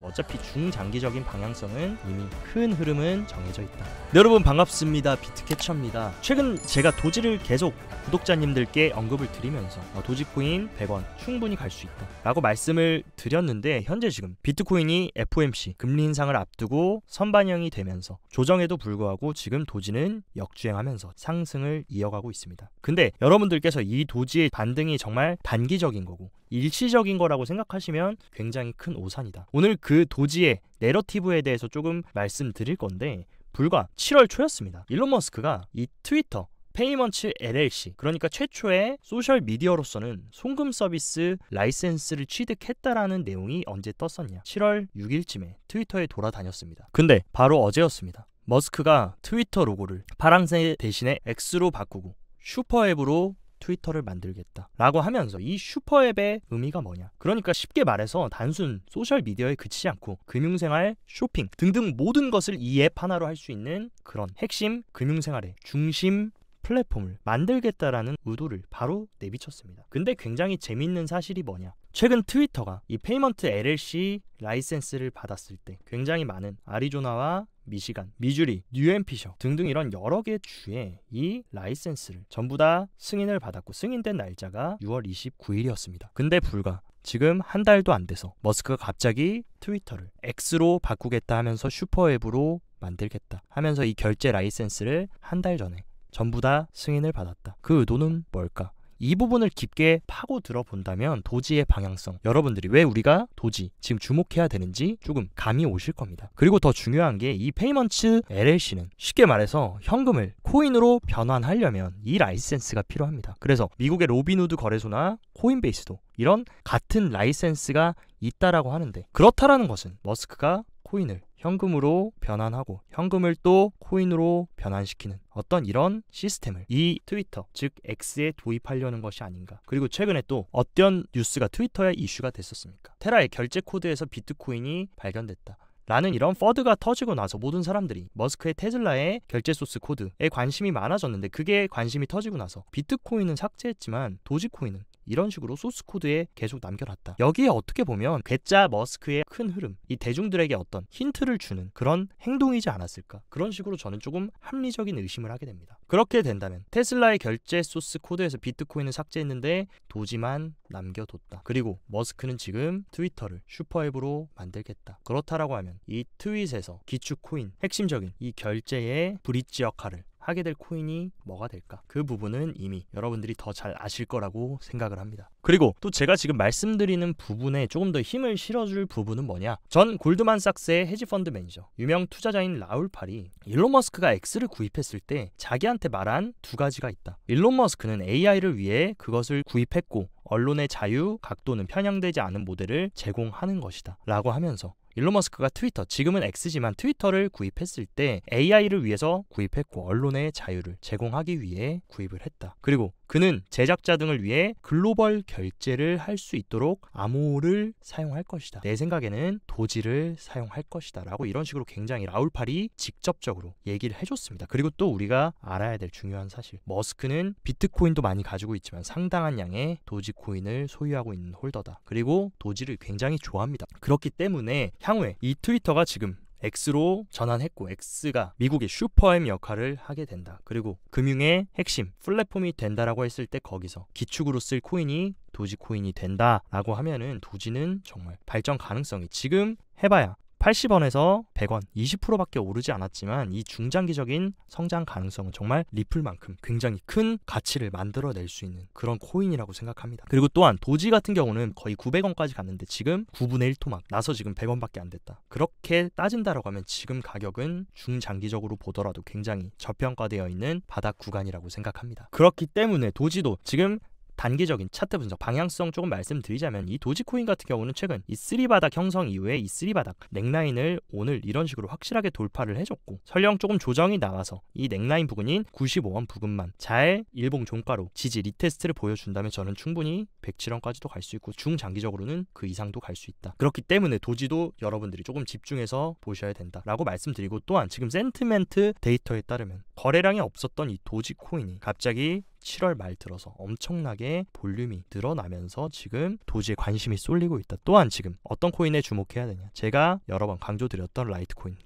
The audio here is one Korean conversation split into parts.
어차피 중장기적인 방향성은 이미 큰 흐름은 정해져 있다. 네, 여러분 반갑습니다. 비트캐쳐입니다. 최근 제가 도지를 계속 구독자님들께 언급을 드리면서 도지코인 100원 충분히 갈 수 있다 라고 말씀을 드렸는데, 현재 지금 비트코인이 FOMC 금리 인상을 앞두고 선반영이 되면서 조정에도 불구하고 지금 도지는 역주행하면서 상승을 이어가고 있습니다. 근데 여러분들께서 이 도지의 반등이 정말 단기적인 거고 일시적인 거라고 생각하시면 굉장히 큰 오산이다. 오늘 그 도지의 내러티브에 대해서 조금 말씀드릴 건데, 불과 7월 초였습니다. 일론 머스크가 이 트위터 페이먼츠 LLC, 그러니까 최초의 소셜 미디어로서는 송금 서비스 라이센스를 취득했다라는 내용이 언제 떴었냐, 7월 6일쯤에 트위터에 돌아다녔습니다. 근데 바로 어제였습니다. 머스크가 트위터 로고를 파란색 대신에 X로 바꾸고 슈퍼앱으로 트위터를 만들겠다 라고 하면서, 이 슈퍼앱의 의미가 뭐냐, 그러니까 쉽게 말해서 단순 소셜미디어에 그치지 않고 금융생활, 쇼핑 등등 모든 것을 이 앱 하나로 할 수 있는 그런 핵심 금융생활의 중심 플랫폼을 만들겠다라는 의도를 바로 내비쳤습니다. 근데 굉장히 재밌는 사실이 뭐냐, 최근 트위터가 이 페이먼트 LLC 라이센스를 받았을 때 굉장히 많은 아리조나와 미시간, 미주리, 뉴햄피셔 등등 이런 여러 개 주에 이 라이센스를 전부 다 승인을 받았고, 승인된 날짜가 6월 29일이었습니다. 근데 불과 지금 한 달도 안 돼서 머스크가 갑자기 트위터를 X로 바꾸겠다 하면서 슈퍼앱으로 만들겠다 하면서 이 결제 라이센스를 한 달 전에 전부 다 승인을 받았다. 그 의도는 뭘까? 이 부분을 깊게 파고 들어본다면 도지의 방향성, 여러분들이 왜 우리가 도지 지금 주목해야 되는지 조금 감이 오실 겁니다. 그리고 더 중요한 게, 이 페이먼츠 LLC는 쉽게 말해서 현금을 코인으로 변환하려면 이 라이센스가 필요합니다. 그래서 미국의 로빈후드 거래소나 코인베이스도 이런 같은 라이센스가 있다라고 하는데, 그렇다라는 것은 머스크가 코인을 현금으로 변환하고 현금을 또 코인으로 변환시키는 어떤 이런 시스템을 이 트위터, 즉 X에 도입하려는 것이 아닌가. 그리고 최근에 또 어떤 뉴스가 트위터에 이슈가 됐었습니까? 테라의 결제 코드에서 비트코인이 발견됐다 라는 이런 퍼드가 터지고 나서 모든 사람들이 머스크의 테슬라의 결제 소스 코드에 관심이 많아졌는데, 그게 관심이 터지고 나서 비트코인은 삭제했지만 도지코인은 이런 식으로 소스 코드에 계속 남겨놨다. 여기에 어떻게 보면 괴짜 머스크의 큰 흐름, 이 대중들에게 어떤 힌트를 주는 그런 행동이지 않았을까, 그런 식으로 저는 조금 합리적인 의심을 하게 됩니다. 그렇게 된다면 테슬라의 결제 소스 코드에서 비트코인을 삭제했는데 도지만 남겨뒀다. 그리고 머스크는 지금 트위터를 슈퍼앱으로 만들겠다. 그렇다라고 하면 이 트윗에서 기축 코인, 핵심적인 이 결제의 브릿지 역할을 하게 될 코인이 뭐가 될까? 그 부분은 이미 여러분들이 더 잘 아실 거라고 생각을 합니다. 그리고 또 제가 지금 말씀드리는 부분에 조금 더 힘을 실어줄 부분은 뭐냐, 전 골드만삭스의 헤지펀드 매니저, 유명 투자자인 라울 팔이 일론 머스크가 X를 구입했을 때 자기한테 말한 두 가지가 있다. 일론 머스크는 AI를 위해 그것을 구입했고 언론의 자유, 각도는 편향되지 않은 모델을 제공하는 것이다 라고 하면서, 일론 머스크가 트위터, 지금은 X지만 트위터를 구입했을 때 AI를 위해서 구입했고 언론의 자유를 제공하기 위해 구입을 했다. 그리고 그는 제작자 등을 위해 글로벌 결제를 할 수 있도록 암호를 사용할 것이다. 내 생각에는 도지를 사용할 것이다 라고 이런 식으로 굉장히 라울팔이 직접적으로 얘기를 해줬습니다. 그리고 또 우리가 알아야 될 중요한 사실, 머스크는 비트코인도 많이 가지고 있지만 상당한 양의 도지코인을 소유하고 있는 홀더다. 그리고 도지를 굉장히 좋아합니다. 그렇기 때문에 향후에 이 트위터가 지금 X로 전환했고 X가 미국의 슈퍼앱 역할을 하게 된다. 그리고 금융의 핵심 플랫폼이 된다라고 했을 때 거기서 기축으로 쓸 코인이 도지코인이 된다라고 하면은 도지는 정말 발전 가능성이 지금 해봐야 80원에서 100원 20%밖에 오르지 않았지만 이 중장기적인 성장 가능성은 정말 리플만큼 굉장히 큰 가치를 만들어낼 수 있는 그런 코인이라고 생각합니다. 그리고 또한 도지 같은 경우는 거의 900원까지 갔는데 지금 9분의 1토막 나서 지금 100원밖에 안 됐다. 그렇게 따진다라고 하면 지금 가격은 중장기적으로 보더라도 굉장히 저평가되어 있는 바닥 구간이라고 생각합니다. 그렇기 때문에 도지도 지금 단기적인 차트 분석 방향성 조금 말씀드리자면, 이 도지코인 같은 경우는 최근 이 3바닥 형성 이후에 이 3바닥 넥라인을 오늘 이런 식으로 확실하게 돌파를 해줬고, 설령 조금 조정이 나와서 이 넥라인 부근인 95원 부근만 잘 일봉 종가로 지지 리테스트를 보여준다면 저는 충분히 107원까지도 갈 수 있고 중장기적으로는 그 이상도 갈 수 있다. 그렇기 때문에 도지도 여러분들이 조금 집중해서 보셔야 된다라고 말씀드리고, 또한 지금 센티멘트 데이터에 따르면 거래량이 없었던 이 도지코인이 갑자기 7월 말 들어서 엄청나게 볼륨이 늘어나면서 지금 도지에 관심이 쏠리고 있다. 또한 지금 어떤 코인에 주목해야 되냐, 제가 여러 번 강조드렸던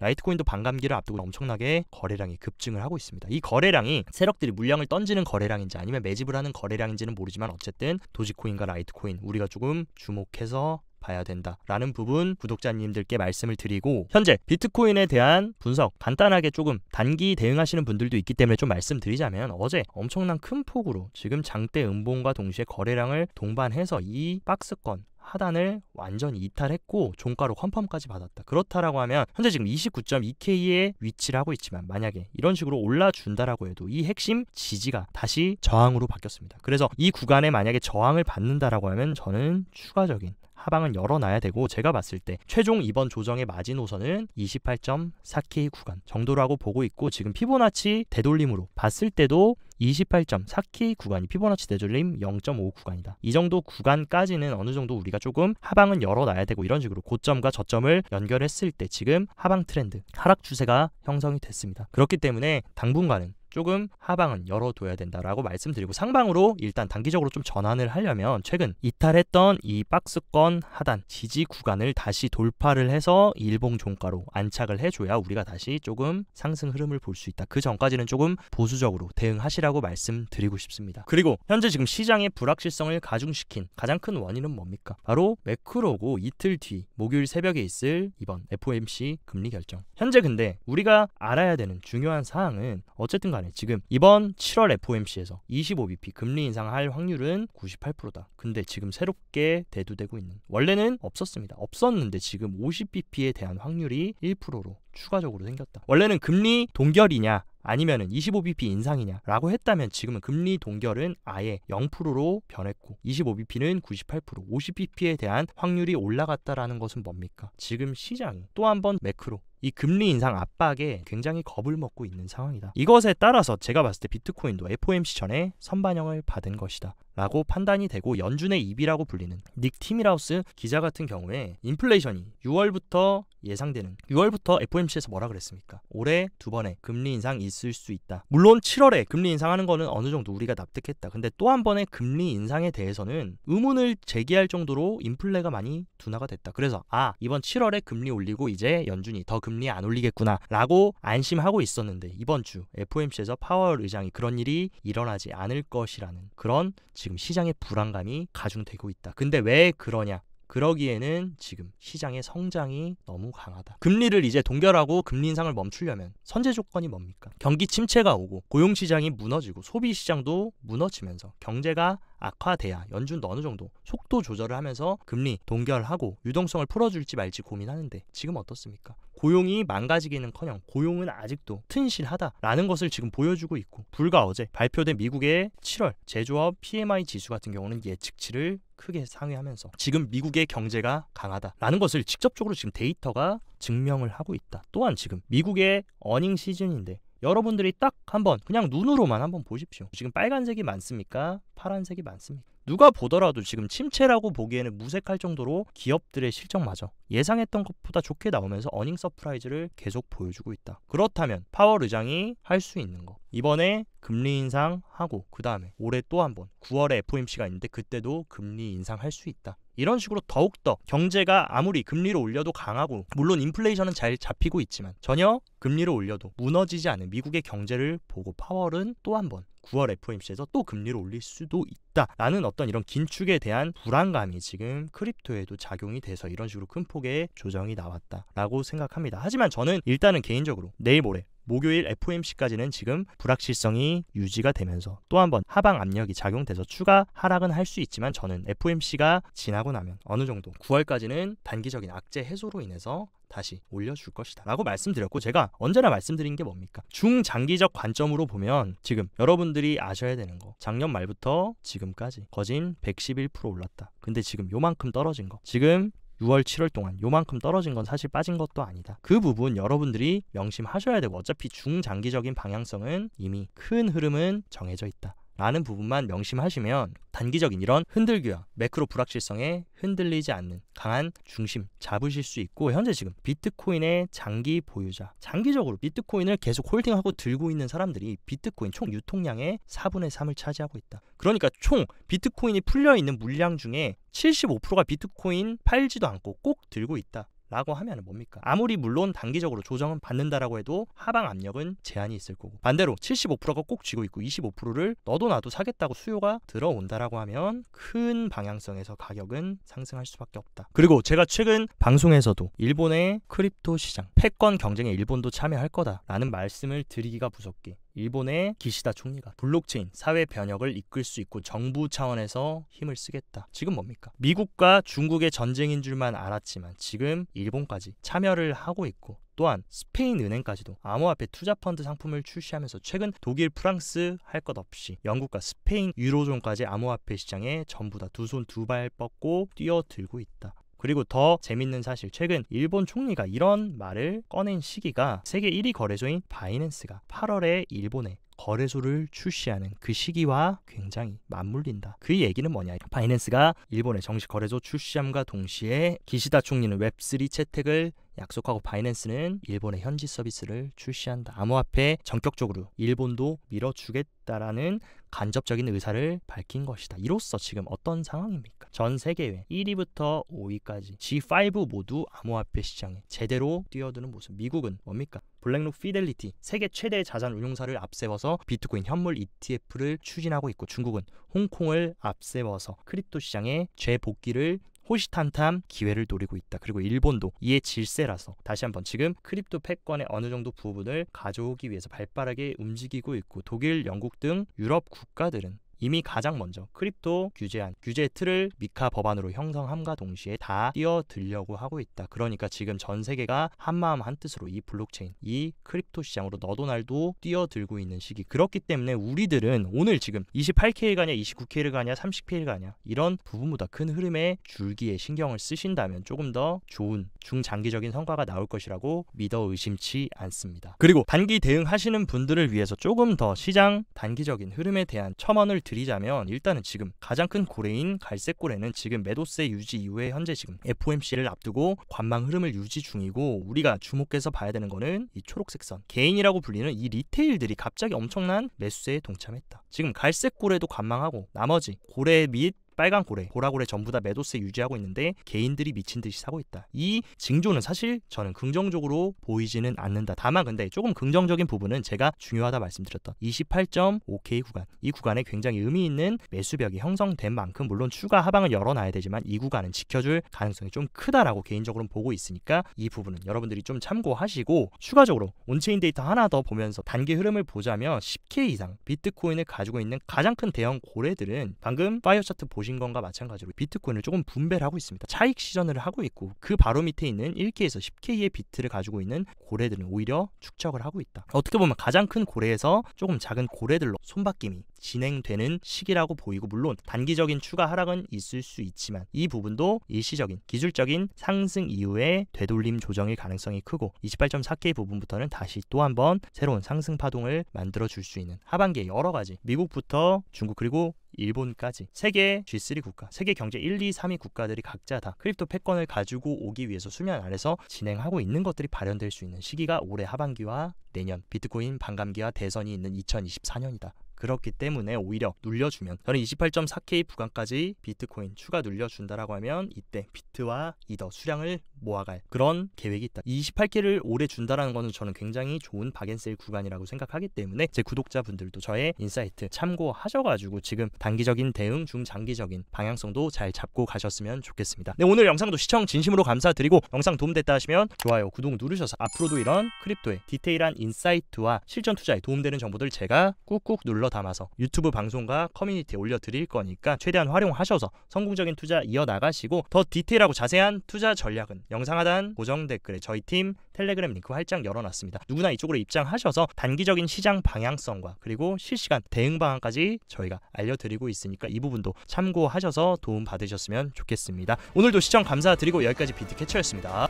라이트코인도 반감기를 앞두고 엄청나게 거래량이 급증을 하고 있습니다. 이 거래량이 세력들이 물량을 던지는 거래량인지 아니면 매집을 하는 거래량인지는 모르지만 어쨌든 도지코인과 라이트코인 우리가 조금 주목해서 봐야 된다라는 부분 구독자님들께 말씀을 드리고, 현재 비트코인에 대한 분석 간단하게 조금 단기 대응하시는 분들도 있기 때문에 좀 말씀드리자면, 어제 엄청난 큰 폭으로 지금 장대 음봉과 동시에 거래량을 동반해서 이 박스권 하단을 완전히 이탈했고 종가로 컨펌까지 받았다. 그렇다라고 하면 현재 지금 29.2K에 위치를 하고 있지만 만약에 이런 식으로 올라준다라고 해도 이 핵심 지지가 다시 저항으로 바뀌었습니다. 그래서 이 구간에 만약에 저항을 받는다라고 하면 저는 추가적인 하방은 열어놔야 되고, 제가 봤을 때 최종 이번 조정의 마지노선은 28.4K 구간 정도라고 보고 있고, 지금 피보나치 되돌림으로 봤을 때도 28.4K 구간이 피보나치 되돌림 0.5 구간이다. 이 정도 구간까지는 어느 정도 우리가 조금 하방은 열어놔야 되고, 이런 식으로 고점과 저점을 연결했을 때 지금 하방 트렌드, 하락 추세가 형성이 됐습니다. 그렇기 때문에 당분간은 조금 하방은 열어둬야 된다라고 말씀드리고, 상방으로 일단 단기적으로 좀 전환을 하려면 최근 이탈했던 이 박스권 하단 지지 구간을 다시 돌파를 해서 일봉 종가로 안착을 해줘야 우리가 다시 조금 상승 흐름을 볼 수 있다. 그 전까지는 조금 보수적으로 대응하시라고 말씀드리고 싶습니다. 그리고 현재 지금 시장의 불확실성을 가중시킨 가장 큰 원인은 뭡니까? 바로 매크로고, 이틀 뒤 목요일 새벽에 있을 이번 FOMC 금리 결정. 현재 근데 우리가 알아야 되는 중요한 사항은 어쨌든 간에 지금 이번 7월 FOMC에서 25bp 금리 인상할 확률은 98%다. 근데 지금 새롭게 대두되고 있는, 원래는 없었는데 지금 50bp에 대한 확률이 1%로 추가적으로 생겼다. 원래는 금리 동결이냐 아니면은 25bp 인상이냐 라고 했다면 지금은 금리 동결은 아예 0%로 변했고 25bp는 98%, 50bp에 대한 확률이 올라갔다라는 것은 뭡니까? 지금 시장이 또 한 번 매크로 이 금리 인상 압박에 굉장히 겁을 먹고 있는 상황이다. 이것에 따라서 제가 봤을 때 비트코인도 FOMC 전에 선반영을 받은 것이다 라고 판단이 되고, 연준의 입이라고 불리는 닉 티밀하우스 기자 같은 경우에 인플레이션이 6월부터 예상되는, 6월부터 FOMC에서 뭐라 그랬습니까? 올해 2번의 금리 인상 있을 수 있다. 물론 7월에 금리 인상하는 거는 어느 정도 우리가 납득했다. 근데 또 한 번의 금리 인상에 대해서는 의문을 제기할 정도로 인플레가 많이 둔화가 됐다. 그래서 이번 7월에 금리 올리고 이제 연준이 더 금리 안 올리겠구나 라고 안심하고 있었는데, 이번 주 FOMC에서 파월 의장이 그런 일이 일어나지 않을 것이라는 그런 지금 시장의 불안감이 가중되고 있다. 근데 왜 그러냐? 그러기에는 지금 시장의 성장이 너무 강하다. 금리를 이제 동결하고 금리 인상을 멈추려면 선제 조건이 뭡니까? 경기 침체가 오고 고용시장이 무너지고 소비시장도 무너지면서 경제가 악화돼야 연준도 어느 정도 속도 조절을 하면서 금리 동결하고 유동성을 풀어줄지 말지 고민하는데, 지금 어떻습니까? 고용이 망가지기는커녕 고용은 아직도 튼실하다라는 것을 지금 보여주고 있고, 불과 어제 발표된 미국의 7월 제조업 PMI 지수 같은 경우는 예측치를 크게 상회하면서 지금 미국의 경제가 강하다라는 것을 직접적으로 지금 데이터가 증명을 하고 있다. 또한 지금 미국의 어닝 시즌인데 여러분들이 딱 한번 그냥 눈으로만 한번 보십시오. 지금 빨간색이 많습니까? 파란색이 많습니까? 누가 보더라도 지금 침체라고 보기에는 무색할 정도로 기업들의 실적마저 예상했던 것보다 좋게 나오면서 어닝 서프라이즈를 계속 보여주고 있다. 그렇다면 파월 의장이 할 수 있는 거, 이번에 금리 인상하고 그 다음에 올해 또 한 번 9월에 FOMC가 있는데 그때도 금리 인상할 수 있다. 이런 식으로 더욱더 경제가 아무리 금리를 올려도 강하고, 물론 인플레이션은 잘 잡히고 있지만 전혀 금리를 올려도 무너지지 않은 미국의 경제를 보고 파월은 또 한 번 9월 FOMC에서 또 금리를 올릴 수도 있다라는 어떤 이런 긴축에 대한 불안감이 지금 크립토에도 작용이 돼서 이런 식으로 큰 폭의 조정이 나왔다라고 생각합니다. 하지만 저는 일단은 개인적으로 내일 모레 목요일 FOMC까지는 지금 불확실성이 유지가 되면서 또 한 번 하방 압력이 작용돼서 추가 하락은 할 수 있지만, 저는 FOMC가 지나고 나면 어느 정도 9월까지는 단기적인 악재 해소로 인해서 다시 올려줄 것이다 라고 말씀드렸고, 제가 언제나 말씀드린 게 뭡니까? 중장기적 관점으로 보면 지금 여러분들이 아셔야 되는 거, 작년 말부터 지금까지 거진 111% 올랐다. 근데 지금 요만큼 떨어진 거, 지금 6월, 7월 동안 요만큼 떨어진 건 사실 빠진 것도 아니다. 그 부분 여러분들이 명심하셔야 되고, 어차피 중장기적인 방향성은 이미 큰 흐름은 정해져 있다 라는 부분만 명심하시면 단기적인 이런 흔들기와 매크로 불확실성에 흔들리지 않는 강한 중심 잡으실 수 있고, 현재 지금 비트코인의 장기 보유자, 장기적으로 비트코인을 계속 홀딩하고 들고 있는 사람들이 비트코인 총 유통량의 4분의 3을 차지하고 있다. 그러니까 총 비트코인이 풀려있는 물량 중에 75%가 비트코인 팔지도 않고 꼭 들고 있다 라고 하면 뭡니까? 아무리 물론 단기적으로 조정은 받는다라고 해도 하방 압력은 제한이 있을 거고, 반대로 75%가 꼭 쥐고 있고 25%를 너도 나도 사겠다고 수요가 들어온다라고 하면 큰 방향성에서 가격은 상승할 수밖에 없다. 그리고 제가 최근 방송에서도 일본의 크립토 시장 패권 경쟁에 일본도 참여할 거다라는 말씀을 드리기가 무섭게, 일본의 기시다 총리가 블록체인 사회 변혁을 이끌 수 있고 정부 차원에서 힘을 쓰겠다. 지금 뭡니까? 미국과 중국의 전쟁인 줄만 알았지만 지금 일본까지 참여를 하고 있고, 또한 스페인 은행까지도 암호화폐 투자 펀드 상품을 출시하면서 최근 독일, 프랑스 할 것 없이 영국과 스페인, 유로존까지 암호화폐 시장에 전부 다 두 손 두 발 뻗고 뛰어들고 있다. 그리고 더 재밌는 사실, 최근 일본 총리가 이런 말을 꺼낸 시기가 세계 1위 거래소인 바이낸스가 8월에 일본에 거래소를 출시하는 그 시기와 굉장히 맞물린다. 그 얘기는 뭐냐? 바이낸스가 일본의 정식 거래소 출시함과 동시에 기시다 총리는 웹3 채택을 약속하고 바이낸스는 일본의 현지 서비스를 출시한다. 암호화폐 전격적으로 일본도 밀어주겠다라는 간접적인 의사를 밝힌 것이다. 이로써 지금 어떤 상황입니까? 전 세계의 1위부터 5위까지 G5 모두 암호화폐 시장에 제대로 뛰어드는 모습. 미국은 뭡니까? 블랙록 피델리티 세계 최대 자산 운용사를 앞세워서 비트코인 현물 ETF를 추진하고 있고, 중국은 홍콩을 앞세워서 크립토 시장의 재복귀를 호시탐탐 기회를 노리고 있다. 그리고 일본도 이에 질세라서 다시 한번 지금 크립토 패권의 어느 정도 부분을 가져오기 위해서 발빠르게 움직이고 있고, 독일, 영국 등 유럽 국가들은 이미 가장 먼저 크립토 규제안, 규제 틀을 미카 법안으로 형성함과 동시에 다 뛰어들려고 하고 있다. 그러니까 지금 전 세계가 한마음 한뜻으로 이 블록체인, 이 크립토 시장으로 너도 날도 뛰어들고 있는 시기. 그렇기 때문에 우리들은 오늘 지금 28K를 가냐 29K를 가냐 30K를 가냐 이런 부분보다 큰 흐름의 줄기에 신경을 쓰신다면 조금 더 좋은 중장기적인 성과가 나올 것이라고 믿어 의심치 않습니다. 그리고 단기 대응하시는 분들을 위해서 조금 더 시장 단기적인 흐름에 대한 첨언을 드리자면, 일단은 지금 가장 큰 고래인 갈색고래는 지금 매도세 유지 이후에 현재 지금 FOMC를 앞두고 관망 흐름을 유지 중이고, 우리가 주목해서 봐야 되는 거는 이 초록색 선, 개인이라고 불리는 이 리테일들이 갑자기 엄청난 매수세에 동참했다. 지금 갈색고래도 관망하고 나머지 고래 및 빨간 고래, 보라고래 전부 다 매도세 유지하고 있는데 개인들이 미친 듯이 사고 있다. 이 징조는 사실 저는 긍정적으로 보이지는 않는다. 다만 근데 조금 긍정적인 부분은 제가 중요하다 말씀드렸던 28.5K 구간, 이 구간에 굉장히 의미 있는 매수벽이 형성된 만큼 물론 추가 하방을 열어놔야 되지만 이 구간은 지켜줄 가능성이 좀 크다라고 개인적으로는 보고 있으니까 이 부분은 여러분들이 좀 참고하시고, 추가적으로 온체인 데이터 하나 더 보면서 단기 흐름을 보자면 10K 이상 비트코인을 가지고 있는 가장 큰 대형 고래들은 방금 파이어 차트 보신 건가 마찬가지로 비트코인을 조금 분배를 하고 있습니다. 차익 시전을 하고 있고, 그 바로 밑에 있는 1K에서 10K의 비트를 가지고 있는 고래들은 오히려 축적을 하고 있다. 어떻게 보면 가장 큰 고래에서 조금 작은 고래들로 손바뀜이 진행되는 시기라고 보이고, 물론 단기적인 추가 하락은 있을 수 있지만 이 부분도 일시적인 기술적인 상승 이후에 되돌림 조정일 가능성이 크고, 28.4K 부분부터는 다시 또 한번 새로운 상승 파동을 만들어 줄 수 있는 하반기에 여러 가지 미국부터 중국 그리고 일본까지 세계 G3 국가, 세계 경제 1, 2, 3위 국가들이 각자 다 크립토 패권을 가지고 오기 위해서 수면 아래서 진행하고 있는 것들이 발현될 수 있는 시기가 올해 하반기와 내년 비트코인 반감기와 대선이 있는 2024년이다. 그렇기 때문에 오히려 눌려주면, 저는 28.4K 구간까지 비트코인 추가 눌려준다라고 하면 이때 비트와 이더 수량을 모아갈 그런 계획이 있다. 28K를 오래 준다라는 거는 저는 굉장히 좋은 박앤셀 구간이라고 생각하기 때문에 제 구독자분들도 저의 인사이트 참고하셔가지고 지금 단기적인 대응, 중장기적인 방향성도 잘 잡고 가셨으면 좋겠습니다. 네, 오늘 영상도 시청 진심으로 감사드리고, 영상 도움됐다 하시면 좋아요, 구독 누르셔서 앞으로도 이런 크립토의 디테일한 인사이트와 실전 투자에 도움되는 정보들 제가 꾹꾹 눌러 담아서 유튜브 방송과 커뮤니티에 올려드릴 거니까 최대한 활용하셔서 성공적인 투자 이어나가시고, 더 디테일하고 자세한 투자 전략은 영상 하단 고정 댓글에 저희 팀 텔레그램 링크 활짝 열어놨습니다. 누구나 이쪽으로 입장하셔서 단기적인 시장 방향성과 그리고 실시간 대응 방안까지 저희가 알려드리고 있으니까 이 부분도 참고하셔서 도움 받으셨으면 좋겠습니다. 오늘도 시청 감사드리고 여기까지 비트캐쳐였습니다.